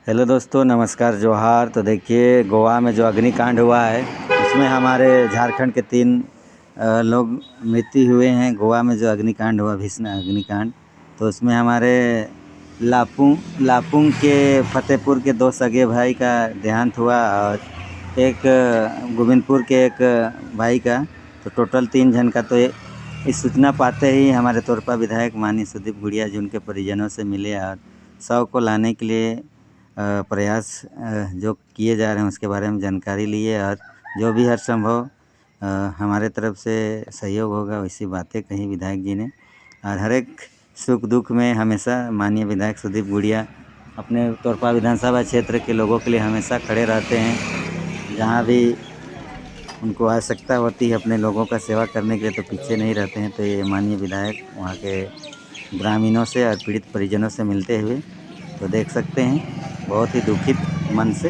Hello दोस्तों, नमस्कार, जोहार। तो देखिए, गोवा में जो अग्निकांड हुआ है उसमें हमारे झारखंड के 3 लोग मृत्यु हुए हैं। गोवा में जो अग्निकांड हुआ, भीषण अग्निकांड, तो उसमें हमारे लापुंग के फतेहपुर के 2 सगे भाई का देहांत हुआ और एक गोविंदपुर के एक भाई का। तो टोटल 3 जन का। तो इस सूचना पाते ही हमारे तोरपा विधायक माननीय सुदीप गुड़िया जी उनके परिजनों से मिले और शव को लाने के लिए प्रयास जो किए जा रहे हैं उसके बारे में जानकारी लिए और जो भी हर संभव हमारे तरफ से सहयोग होगा वैसी बातें कही विधायक जी ने। और हर एक सुख दुख में हमेशा माननीय विधायक सुदीप गुड़िया अपने तोरपा विधानसभा क्षेत्र के लोगों के लिए हमेशा खड़े रहते हैं। जहाँ भी उनको आवश्यकता होती है अपने लोगों का सेवा करने के लिए तो पीछे नहीं रहते हैं। तो ये माननीय विधायक वहाँ के ग्रामीणों से और पीड़ित परिजनों से मिलते हुए तो देख सकते हैं बहुत ही दुखित मन से